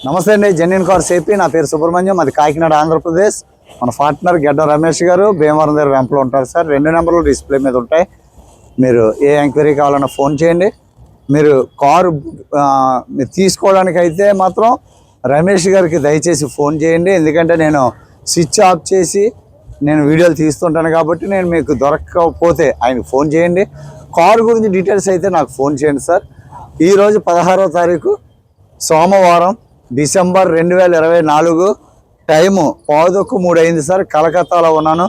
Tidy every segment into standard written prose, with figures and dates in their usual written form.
నమస్తే అండి, genuine cars AP. నా పేరు సుబ్రహ్మణ్యం, అది కాకినాడ, ఆంధ్రప్రదేశ్. మన పార్ట్నర్ గడ్డం రమేష్ గారు భీమవరం దగ్గర వెంపలో ఉంటారు సార్. 2 నెంబర్లు డిస్ప్లే మీద ఉంటాయి. మీరు ఏ ఎంక్వైరీ కావాలన్నా ఫోన్ చేయండి. మీరు కారు మీరు తీసుకోవడానికి అయితే మాత్రం రమేష్ గారికి దయచేసి ఫోన్ చేయండి. ఎందుకంటే నేను స్విచ్ ఆఫ్ చేసి నేను వీడియోలు తీస్తుంటాను కాబట్టి నేను మీకు దొరకకపోతే ఆయనకు ఫోన్ చేయండి. కారు గురించి డీటెయిల్స్ అయితే నాకు ఫోన్ చేయండి సార్. ఈరోజు 16వ తారీఖు సోమవారం, డిసెంబర్ 2024. టైము 2:03 అయింది సార్. కలకత్తాలో ఉన్నాను.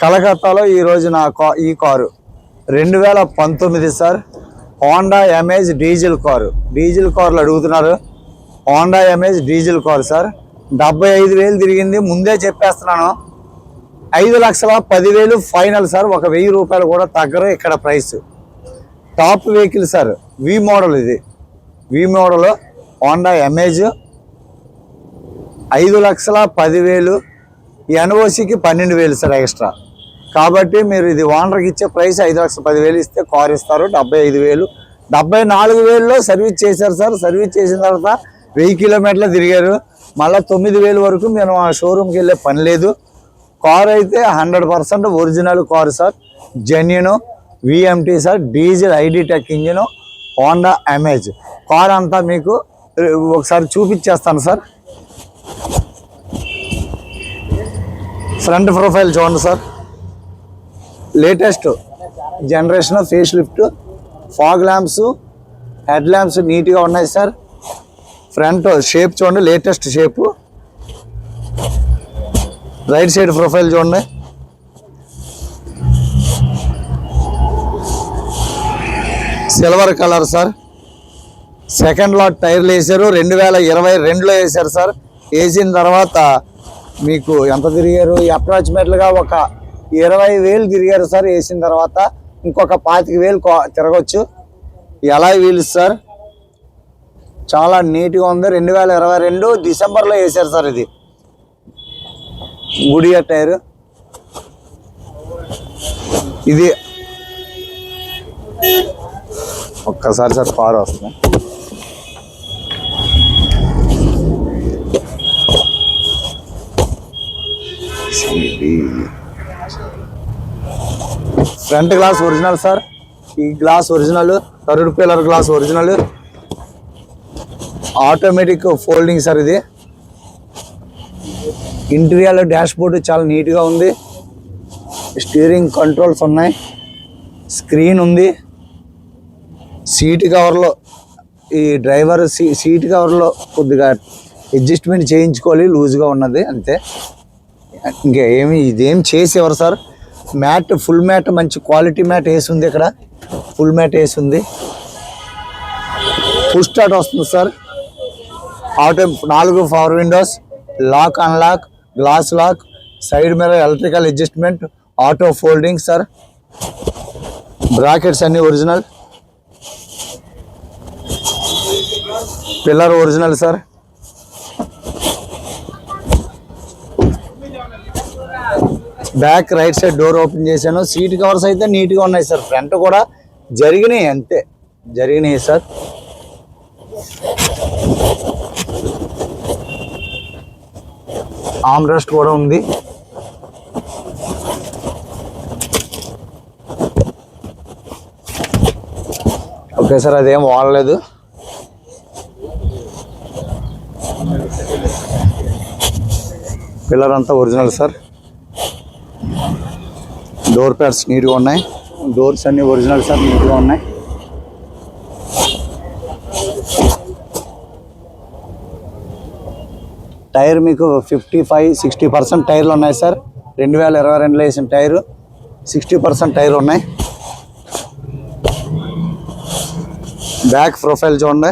కలకత్తాలో ఈరోజు ఈ car 2019 sir. Honda Amaze diesel car. Diesel కార్లు అడుగుతున్నారు. Honda Amaze diesel car sir. 75,000 తిరిగింది. ముందే చెప్పేస్తున్నాను, 5,10,000 ఫైనల్ సార్. 1,000 రూపాయలు కూడా తగ్గరు ఇక్కడ price. Top vehicle sir. V model, ఇది వి మోడల్ హోండా ఎమేజ్. 5,10,000. ఎన్ఓసికి 12,000 సార్ ఎక్స్ట్రా. కాబట్టి మీరు ఇది ఓనర్కి ఇచ్చే ప్రైస్ 5,10,000 ఇస్తే కారు ఇస్తారు. 75,000. 74,000లో సర్వీస్ చేశారు సార్. సర్వీస్ చేసిన తర్వాత 1000 కిలోమీటర్లు తిరిగారు. మళ్ళీ 9,000 వరకు మేము ఆ షోరూమ్కి వెళ్ళే పని లేదు. కారు అయితే 100% original car sir. Genuine V MT sir. Diesel I D tech engine Honda Amaze car అంతా మీకు ఒకసారి చూపించేస్తాను సార్. ఫ్రంట్ ప్రొఫైల్ చూడండి sir. Latest generation face lift, fog lamps, head lamps నీట్గా ఉన్నాయి సార్. ఫ్రంట్ షేప్ చూడండి, latest shape. Right side profile చూడండి. Silver colour sir. Second lot టైర్లు వేసారు. 2022లో వేసారు సార్. వేసిన తర్వాత మీకు ఎంత తిరిగారు? అప్రాక్సిమేట్లుగా ఒక 20,000 తిరిగారు సార్. వేసిన తర్వాత ఇంకొక 25,000 తిరగచ్చు. ఎలా వీల్స్ సార్, చాలా నీట్గా ఉంది. 2022 డిసెంబర్లో వేసారు సార్. ఇది గుడియర్ టైర్. ఇది ఒక్కసారి సార్ కారు వస్తుంది. Front glass original sir. ఈ glass original. Third pillar glass original. Automatic folding sir ఇది. ఇంటీరియర్ డాష్ బోర్డు చాలా నీట్గా ఉంది. స్టీరింగ్ కంట్రోల్స్ ఉన్నాయి. స్క్రీన్ ఉంది. సీట్ కవర్లో ఈ డ్రైవర్ సీట్ కవర్లో కొద్దిగా అడ్జస్ట్మెంట్ చేయించుకోవాలి, లూజ్గా ఉన్నది అంతే. ఇంకా ఇదేం చేసేవారు సార్. మ్యాట్, ఫుల్ మ్యాట్, మంచి క్వాలిటీ మ్యాట్ వేసి ఉంది. ఇక్కడ ఫుల్ మ్యాట్ వేసి ఉంది. పుష్ స్టార్ట్ వస్తుంది sir. Auto 4 power windows, lock unlock, glass lock, side మీద electrical adjustment, auto folding sir. Brackets అన్ని original. Pillar original sir. Back right side door open చేశాను. సీట్ కవర్స్ అయితే నీట్గా ఉన్నాయి సార్. ఫ్రంట్ కూడా జరిగినాయి, అంతే జరిగినాయి సార్. ఆర్మ్ రెస్ట్ కూడా ఉంది. ఓకే సార్, అదేం వాడలేదు. పిల్లర్ అంతా ఒరిజినల్ సార్. డోర్ ప్యాడ్స్ నీట్గా ఉన్నాయి. డోర్స్ అన్నీ ఒరిజినల్ సార్, నీట్గా ఉన్నాయి. టైర్ మీకు 55-60% టైర్లు ఉన్నాయి సార్. 2022లో వేసిన టైరు 60% టైర్ ఉన్నాయి. బ్యాక్ ప్రొఫైల్ చూడండి.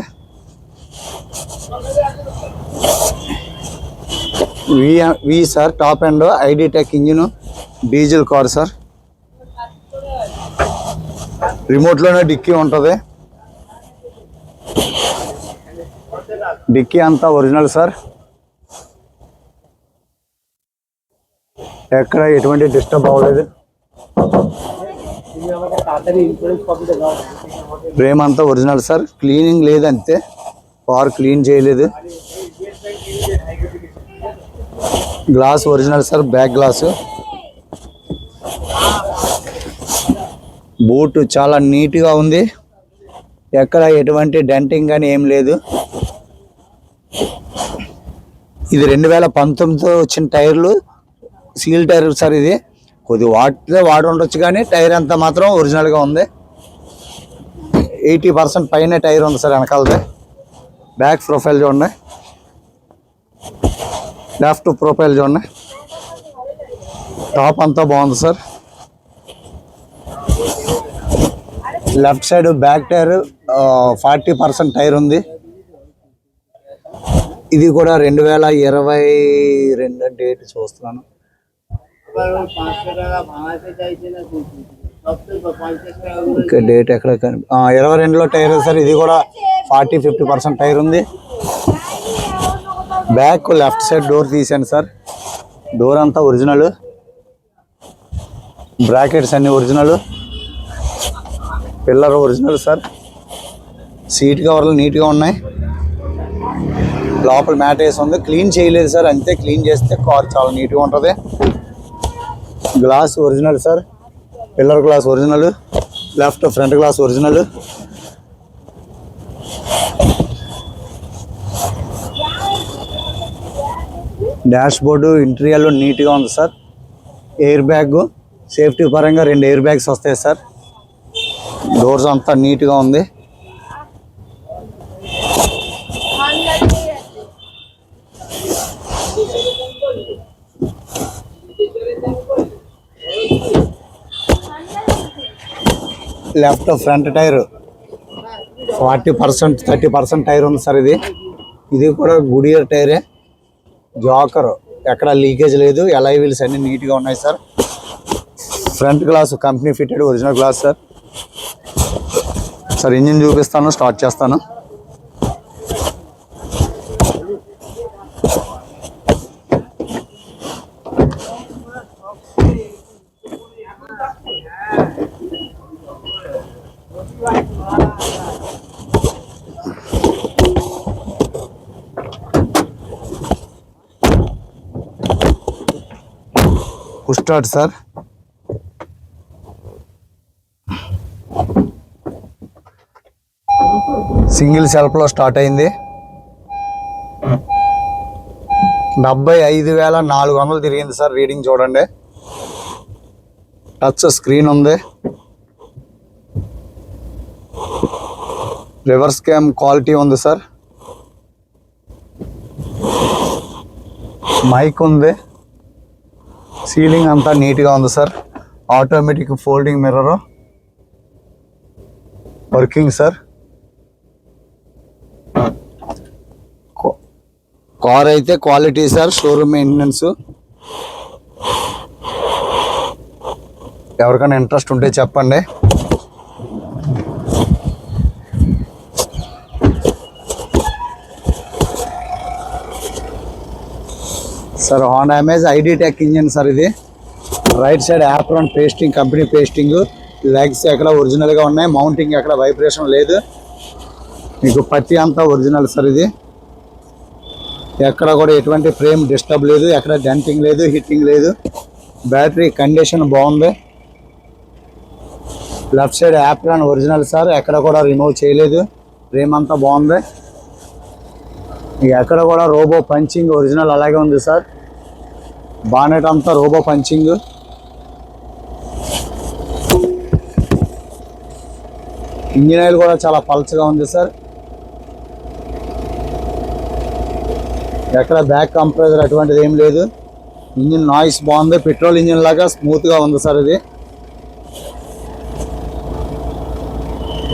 V sir. Top and I D tech engine diesel car sir. రిమోట్లోనే డిక్కీ ఉంటుంది. డిక్కీ అంతా ఒరిజినల్ సార్. ఎక్కడ ఎటువంటి డిస్టర్బ్ అవ్వలేదు. ఫ్రేమ్ అంతా ఒరిజినల్ సార్. క్లీనింగ్ లేదంతే, కార్ క్లీన్ చేయలేదు. Glass original sir, back glass. Boot చాలా నీట్గా ఉంది, ఎక్కడ ఎటువంటి డెంటింగ్ కానీ ఏం లేదు. ఇది 2019తో వచ్చిన టైర్లు, సీల్ టైర్ సార్. ఇది కొద్ది వాడి ఉండొచ్చు కానీ టైర్ అంతా మాత్రం ఒరిజినల్గా ఉంది. 80% పైన టైర్ ఉంది సార్ వెనకాలది. బ్యాక్ ప్రొఫైల్ చూడండి, లెఫ్ట్ ప్రొఫైల్ చూడండి, టాప్ అంతా బాగుంది sir. Left side back tyre 40% tyre ఉంది. ఇది కూడా 2022 డేట్ చూస్తున్నాను. ఓకే, డేట్ ఎక్కడ 22లో టైర్ సార్. ఇది కూడా 40-50% టైర్ ఉంది. బ్యాక్ లెఫ్ట్ సైడ్ డోర్ తీసాను సార్. డోర్ అంతా ఒరిజినల్, బ్రాకెట్స్ అన్ని original, pillar original sir. Seat కవర్లు నీట్గా ఉన్నాయి. లోపల మ్యాట్ వేసి ఉంది, క్లీన్ చేయలేదు సార్. అంతే, క్లీన్ చేస్తే కార్ చాలా నీట్గా ఉంటుంది. Glass original sir, pillar glass original, left front glass original. Dashboard ఇంటీరియర్లో నీట్గా ఉంది సార్. ఎయిర్ బ్యాగ్, సేఫ్టీ పరంగా 2 ఎయిర్ బ్యాగ్స్ వస్తాయి సార్. డోర్స్ అంతా నీట్గా ఉంది. లెఫ్ట్ ఫ్రంట్ టైర్ 40-30% టైర్ ఉంది సార్. ఇది కూడా గుడియర్ టైరే, జాకర్, ఎక్కడ లీకేజ్ లేదు. ఎలాయ్ వీల్స్ అన్ని నీట్గా ఉన్నాయి sir. Front glass company fitted original glass sir. Sir engine చూపిస్తాను, స్టార్ట్ చేస్తాను. Start sir. సింగిల్ సెల్ఫ్లో స్టార్ట్ అయింది. 75,400 తిరిగింది సార్. రీడింగ్ చూడండి. టచ్ స్క్రీన్ ఉంది. రివర్స్ క్యామ్ క్వాలిటీ ఉంది సార్. మైక్ ఉంది. సీలింగ్ అంతా నీట్గా ఉంది sir. Automatic folding mirror working sir. Car అయితే క్వాలిటీ సార్, షోరూమ్ మెయింటెనెన్స్. ఎవరికైనా ఇంట్రెస్ట్ ఉంటే చెప్పండి. Sir Honda amaze ID tech engine sir. ఇది right side apron pasting, company pasting. Legs ఎక్కడ ఒరిజినల్గా ఉన్నాయి. మౌంటింగ్ ఎక్కడ వైబ్రేషన్ లేదు. మీకు పత్తి అంతా ఒరిజినల్ సార్. ఇది ఎక్కడ కూడా ఎటువంటి ఫ్రేమ్ డిస్టర్బ్ లేదు, ఎక్కడ డెంటింగ్ లేదు, హిట్టింగ్ లేదు. బ్యాటరీ కండిషన్ బాగుంది. Left side apron original sir, ఎక్కడ కూడా రిమూవ్ చేయలేదు. ఫ్రేమ్ అంతా బాగుంది. ఎక్కడ కూడా రోబో పంచింగ్ ఒరిజినల్ అలాగే ఉంది సార్. బానెట్ అంతా రోబో పంచింగ్. ఇంజిన్ ఆయిల్ కూడా చాలా పల్చగా ఉంది సార్. ఎక్కడ బ్యాక్ కంప్రెసర్ అటువంటిది ఏం లేదు. ఇంజిన్ నాయిస్ బాగుంది. పెట్రోల్ ఇంజిన్ లాగా స్మూత్గా ఉంది సార్. ఇది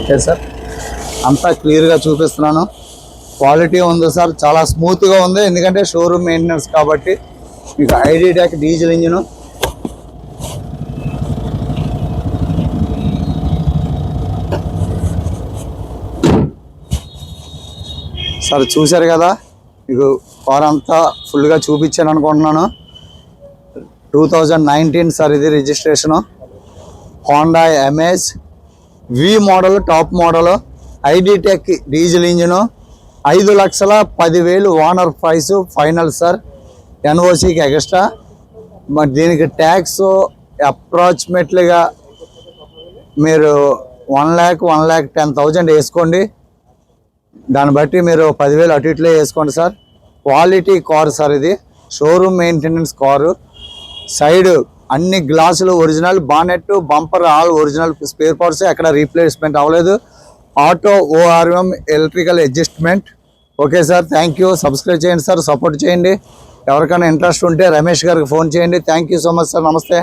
ఓకే సార్. అంతా క్లియర్గా చూపిస్తున్నాను. క్వాలిటీ ఉంది సార్, చాలా స్మూత్గా ఉంది. ఎందుకంటే షోరూమ్ మెయింటెనెన్స్ కాబట్టి. మీకు ID tech diesel engine. Sir చూశారు కదా, మీకు కార్ అంతా ఫుల్గా చూపించాను అనుకుంటున్నాను. 2019 సార్. ఇది registration. Honda Amaze V model, top model, ID tech diesel engine. 5,10,000 owner price final sir, ఎన్ఓసికి ఎక్స్ట్రా. మరి దీనికి ట్యాక్స్ అప్రాక్సిమేట్లీగా మీరు 1,10,000 వేసుకోండి. దాన్ని బట్టి మీరు 10,000 అటు ఇట్లే వేసుకోండి సార్. క్వాలిటీ కారు సార్, ఇది షోరూమ్ మెయింటెనెన్స్ కారు. సైడ్ అన్ని గ్లాసులు original, bonnet bumper all original, spare parts ఎక్కడ రీప్లేస్మెంట్ అవ్వలేదు. Auto ORM electrical adjustment. Okay sir, thank you. Subscribe చేయండి సార్, సపోర్ట్ చేయండి. ఎవరికైనా ఇంట్రెస్ట్ ఉంటే రమేష్ గారికి ఫోన్ చేయండి. Thank you so much sir, నమస్తే.